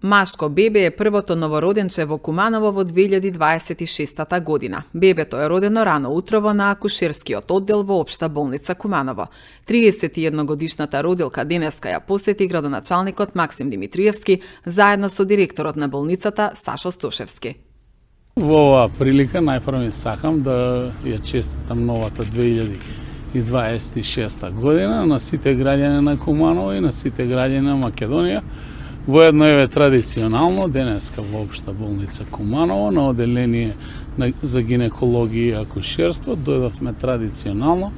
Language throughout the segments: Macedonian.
Машко бебе е првото новороденче во Куманово во 2026 година. Бебето е родено рано утрово на акушерскиот оддел во Општа болница Куманово. 31-годишната родилка денеска ја посети градоначалникот Максим Димитриевски заедно со директорот на болницата Сашо Стошевски. Во оваа прилика најпрво сакам да ја честитам новата 2026 година на сите граѓани на Куманово и на сите граѓани на Македонија. Воедно е традиционално денеска во Општа болница Куманово на оделение за гинекологија и акушерство дојдовме традиционално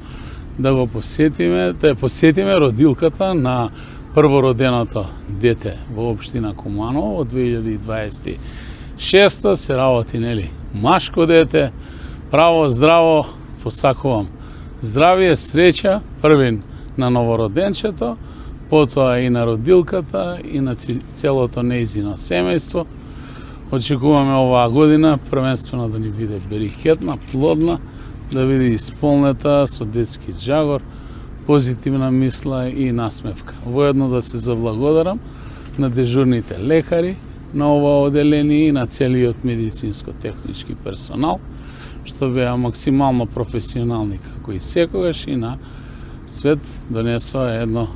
да го посетиме, да ја посетиме родилката на првороденото дете во општина Куманово од 2026 се работи нели машко дете, право здраво, посакувам здравие, среќа, првин на новороденчето, потоа и на родилката и на целото нејзино семејство. Очекуваме оваа година првенствено да ни биде берикетна, плодна, да биде исполнета со детски џагор, позитивна мисла и насмевка. Воедно да се заблагодарам на дежурните лекари на ова оделение и на целиот медицинско-технички персонал, што беа максимално професионални како и секогаш и на свет донесоа едно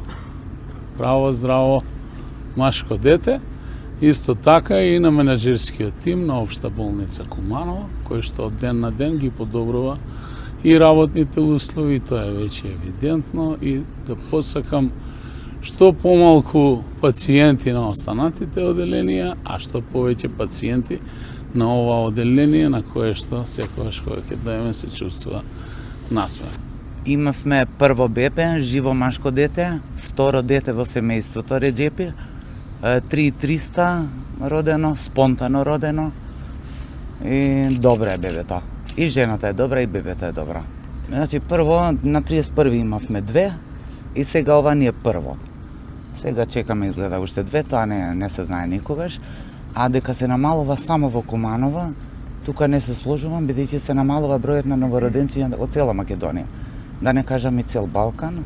право, здраво, машко дете. Исто така и на менаџерскиот тим на Општа болница Куманово, кој што од ден на ден ги подобрува и работните услови, тоа е веќе евидентно, и да посакам што помалку пациенти на останатите оделенија, а што повеќе пациенти на ова оделение на кое што секогаш кога ќе дојдеме се чувствува насмев. Имавме прво бебе, живо машко дете, второ дете во семејството Реджепи, 3300 родено, спонтано родено и добра е бебето. И жената е добра и бебето е добра. Значи прво на 31 имавме две и сега ова ни е прво. Сега чекаме изгледа уште две, тоа не се знае никогаш. А дека се намалува само во Куманово, тука не се сложувам, бидејќи се намалува бројот на новороденци од цела Македонија. Да не кажам и цел Балкан.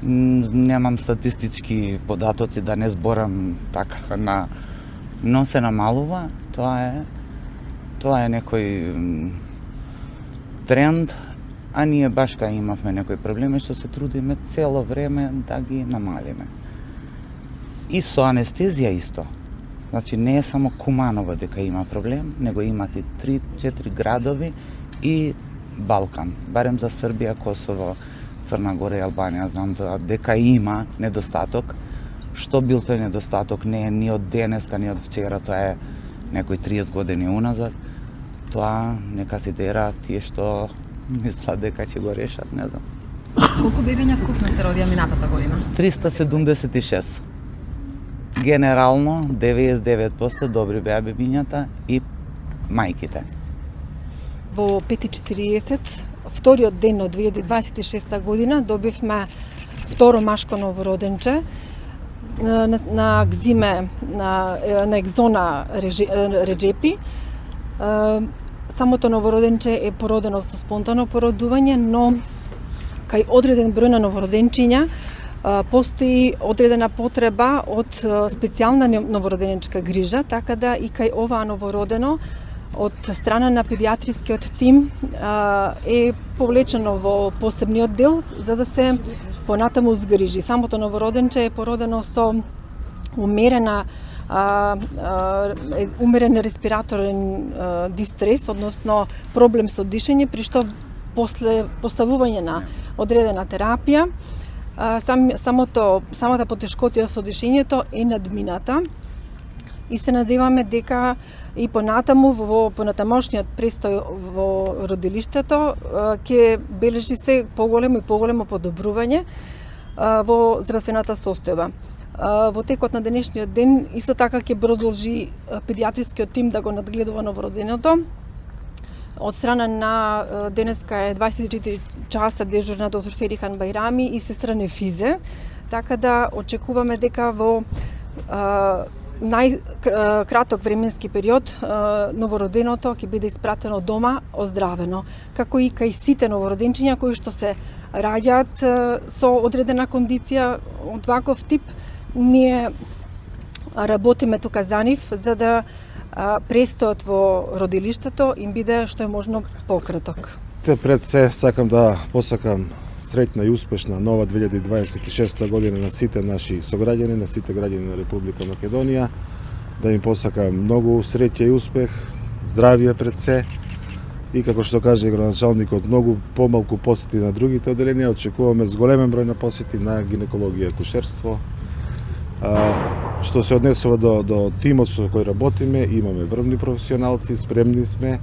Немам статистички податоци да не зборам така но се намалува. Тоа е некој тренд, а ние баш кај имавме некои проблеми што се трудиме цело време да ги намалиме. И со анестезија исто. Значи не е само Куманово дека има проблем, него имат и 3-4 градови и Балкан. Барем за Србија, Косово, Црна Гора и Албанија знам дека има недостаток. Што бил тој недостаток не е ни од денеска, ни од вчера, тоа е некои 30 години уназад. Тоа нека се дера тие што мислат дека ќе го решат, не знам. Колку бебиња вкупно се родија минатата година? 376. Генерално 99% добри беа бебињата и мајките. Во 5:40, вториот ден од 2026 година, добивме второ машко новороденче на Гзиме, на екзона Реджепи. Самото новороденче е породено со спонтано породување, но кај одреден број на новороденчиња постои одредена потреба од специјална новороденечка грижа, така да и кај оваа новородено од страна на педиатрискиот тим е повлечено во посебниот дел за да се понатаму згрижи. Самото новороденче е породено со умерен респираторен дистрес, односно проблем со дишење, при што после поставување на одредена терапија самата потешкотија со дишењето е надмината и се надеваме дека и понатаму во понатамошниот престој во родилиштето ќе бележи се поголемо и поголемо подобрување во здравствената состојба. Во текот на денешниот ден исто така ќе продолжи педиатрискиот тим да го надгледува новороденото. Од страна на денеска е 24 часа дежурна доктор Ферихан Бајрами и сестра Нефизе, така да очекуваме дека во најкраток временски период новороденото ќе биде испратено дома оздравено, како и кај сите новороденчиња кои што се раѓаат со одредена кондиција од ваков тип. Ние работиме тука за нив, за да престојот во родилиштето им биде што е можно пократок. Пред се сакам да посакам среќна и успешна нова 2026 година на сите наши сограѓани, на сите граѓани на Република Македонија, да им посакам многу среќа и успех, здравје пред се и како што каже и градоначалникот, многу помалку посети на другите оделенија, очекуваме зголемен број на посети на гинекологија и акушерство. Што се однесува до тимот со кој работиме, имаме врвни професионалци, спремни сме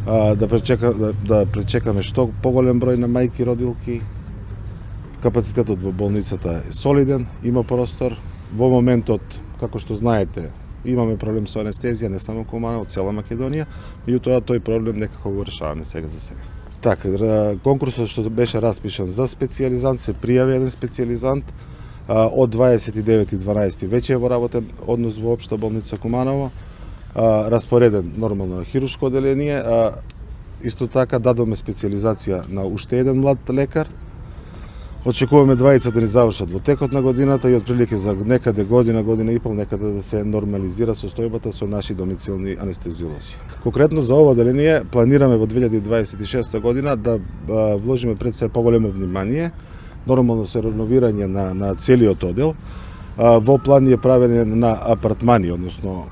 да пречекаме што поголем број на мајки родилки. Капацитетот во болницата е солиден, има простор. Во моментот, како што знаете, имаме проблем со анестезија, не само Куманово, цела Македонија, меѓутоа тој проблем некако го решаваме сега за сега. Така, конкурсот што беше распишан за специјализант, се пријави еден специјализант, од 29.12. веќе е во работен однос во Општа болница Куманово, распореден нормално на хируршко оделение, исто така дадоме специјализација на уште еден млад лекар. Очекуваме двајца да ни завршат во текот на годината и отприлике за некаде година и пол некаде да се нормализира состојбата со наши домицилни анестезиолози. Конкретно за ова оделение планираме во 2026 година да вложиме пред се поголемо внимание, нормално се реновирање на целиот одел. Во план е правење на апартмани, односно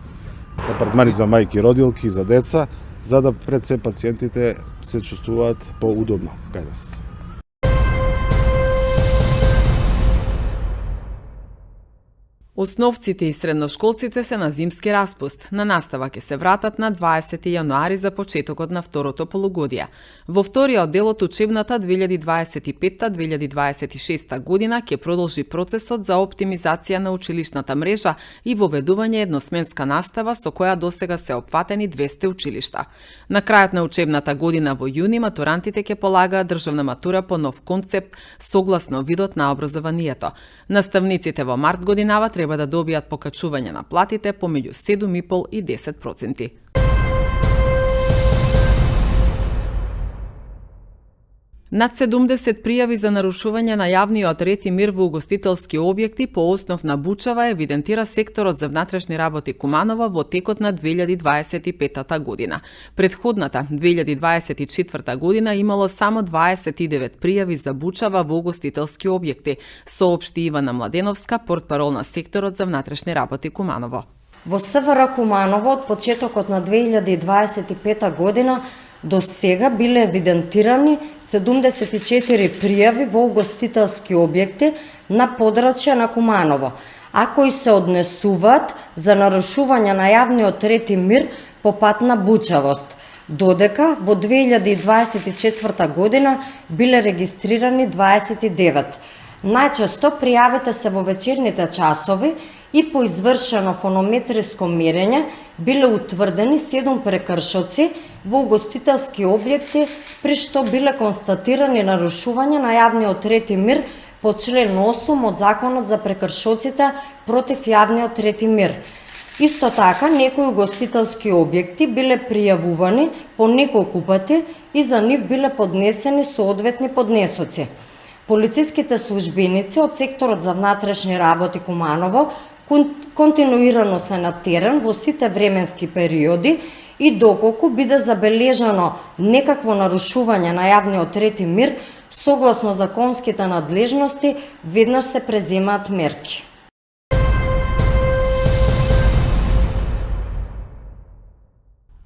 апартмани за мајки родилки, за деца, за да пред се пациентите се чувствуваат поудобно кај нас. Основците и средношколците се на зимски распуст. На настава ќе се вратат на 20 јануари за почетокот на второто полугодие. Во вториот дел од учебната 2025-2026 година ќе продолжи процесот за оптимизација на училишната мрежа и воведување едносменска настава со која досега се опфатени 200 училишта. На крајот на учебната година во јуни матурантите ќе полагаат државна матура по нов концепт согласно видот на образованието. Наставниците во март годинава треба да добијат покачување на платите помеѓу 7,5 и 10%. Над 70 пријави за нарушување на јавниот ред и мир во угостителски објекти по основ на бучава евидентира секторот за внатрешни работи Куманово во текот на 2025 година. Предходната 2024 година имало само 29 пријави за бучава во угостителски објекти, соопшти Ивана Младеновска, портпарол на секторот за внатрешни работи Куманово. Во СВР Куманово од почетокот на 2025 година до сега биле евидентирани 74 пријави во угостителски објекти на подрачје на Куманово, а кои се однесуваат за нарушување на јавниот ред и мир по пат на бучавост, додека во 2024 година биле регистрирани 29. Најчесто пријавите се во вечерните часови и по извршено фонометриско мерење биле утврдени 7 прекршоци во угостителски објекти, при што биле констатирани нарушување на јавниот ред и мир по член 8 од Законот за прекршоците против јавниот ред и мир. Исто така, некои угостителски објекти биле пријавувани по неколку пати и за нив биле поднесени соодветни поднесоци. Полициските службеници од секторот за внатрешни работи Куманово континуирано се на терен во сите временски периоди и доколку биде забележано некакво нарушување на јавниот ред и мир, согласно законските надлежности, веднаш се преземаат мерки.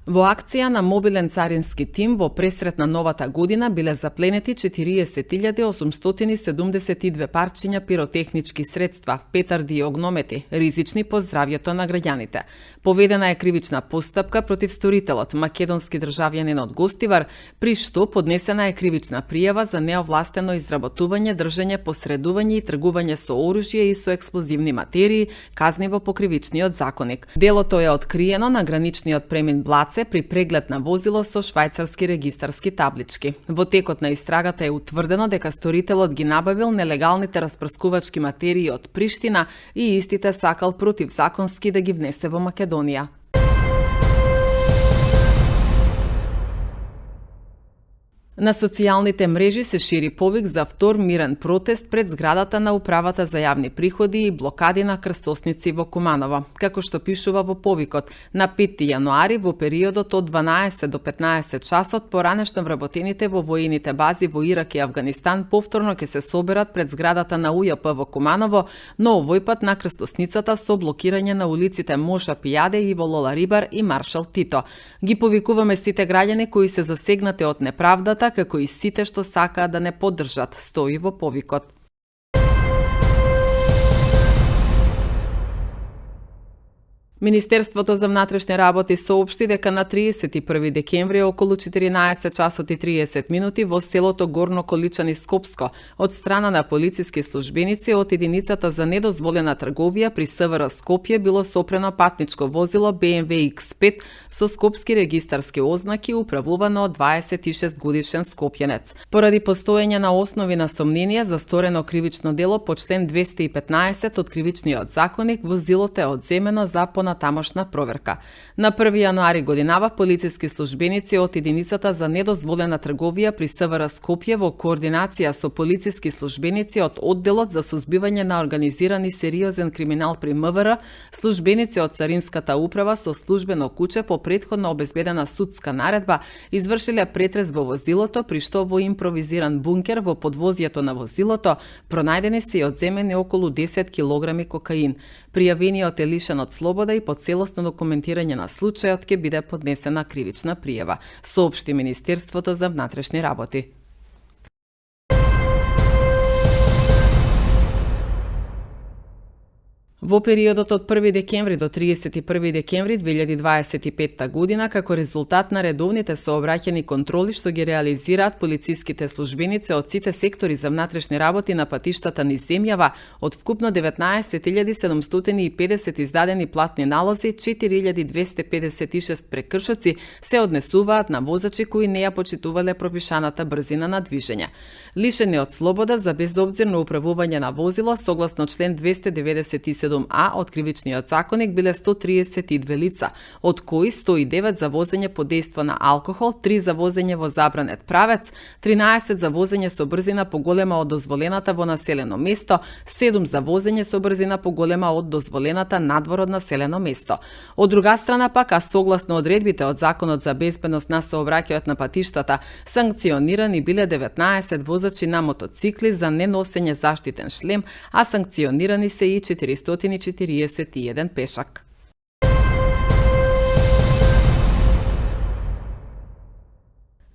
Во акција на мобилен царински тим во пресрет на новата година биле запленети 40.872 парчиња пиротехнички средства, петарди и огномети, ризични по здравјето на граѓаните. Поведена е кривична постапка против сторителот, македонски државјанин од Гостивар, при што поднесена е кривична пријава за неовластено изработување, држење, посредување и тргување со оружје и со експлозивни материи, казниво по кривичниот законник. Делото е откриено на граничниот премин Блаце при преглед на возило со швајцарски регистарски таблички. Во текот на истрагата е утврдено дека сторителот ги набавил нелегалните распрскувачки материи од Приштина и истите сакал противзаконски да ги внесе во Македонија. На социјалните мрежи се шири повик за втор мирен протест пред зградата на Управата за јавни приходи и блокади на крстосници во Куманово. Како што пишува во повикот, на 5 јануари во периодот од 12 до 15 часот поранешно вработените во воените бази во Ирак и Авганистан повторно ќе се соберат пред зградата на УЈП во Куманово, но овој пат на крстосницата со блокирање на улиците Моша Пијаде, Иво Лола Рибар и Маршал Тито. Ги повикуваме сите граѓани кои се засегнати од неправдата, како и сите што сакаат да не поддржат, стои во повикот. Министерството за внатрешни работи соопшти дека на 31 декември околу 14 часот и 30 минути во селото Горно Количани Скопско од страна на полициски службеници од единицата за недозволена трговија при СВР Скопје било сопрено патничко возило BMW X5 со скопски регистарски ознаки управувано од 26 годишен скопјанец. Поради постоење на основи на сомнение за сторено кривично дело по член 215 од Кривичниот законник, возилото е одземено за понатамошна проверка. На 1 јануари годинава полициски службеници од единицата за недозволена трговија при СВР Скопје во координација со полициски службеници од одделот за сузбивање на организиран и сериозен криминал при МВР, службеници од Царинската управа со службено куче по претходно обезбедена судска наредба извршиле претрес во возилото, при што во импровизиран бункер во подвозјето на возилото пронајдени се и одземени околу 10 килограми кокаин. Пријавениот е лишен од слобода и по целосно документирање на случајот ќе биде поднесена кривична пријава, соопшти Министерството за внатрешни работи. Во периодот од 1 декември до 31 декември 2025 година, како резултат на редовните сообраќајни контроли што ги реализираат полициските службеници од сите сектори за внатрешни работи на патиштата низ земјава, од вкупно 19.750 издадени платни налози, 4.256 прекршоци се однесуваат на возачи кои не ја почитувале пропишаната брзина на движење. Лишени од слобода за безобзирно управување на возило, согласно член 297а од Кривичниот законник биле 132 лица, од кои 109 за возење под дејство на алкохол, 3 за возење во забранет правец, 13 за возење со брзина поголема од дозволената во населено место, 7 за возење со брзина поголема од дозволената надвор од населено место. Од друга страна пак, а согласно одредбите од Законот за безбедност на сообраќајот на патиштата, санкционирани биле 19 возачи на мотоцикли за неносење заштитен шлем, а санкционирани се и 441 пешак.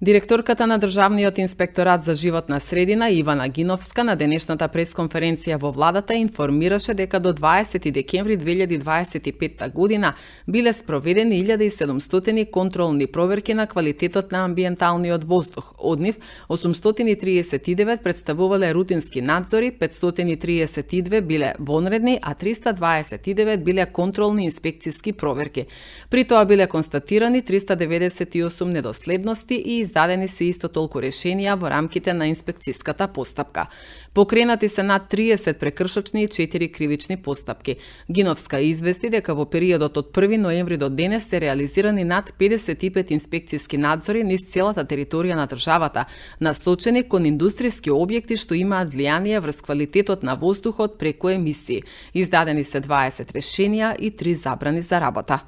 Директорката на Државниот инспекторат за животна средина Ивана Гиновска на денешната пресконференција во владата информираше дека до 20 декември 2025 година биле спроведени 1700 контролни проверки на квалитетот на амбиенталниот воздух. Од нив 839 представувале рутински надзори, 532 биле вонредни, а 329 биле контролни инспекциски проверки. При тоа биле констатирани 398 недоследности и издадени се исто толку решенија во рамките на инспекциската постапка. Покренати се над 30 прекршочни и 4 кривични постапки. Гиновска извести дека во периодот од 1 ноември до денес се реализирани над 55 инспекциски надзори низ целата територија на државата, насочени кон индустријски објекти што имаат влијание врз квалитетот на воздухот преку емисии. Издадени се 20 решенија и 3 забрани за работа.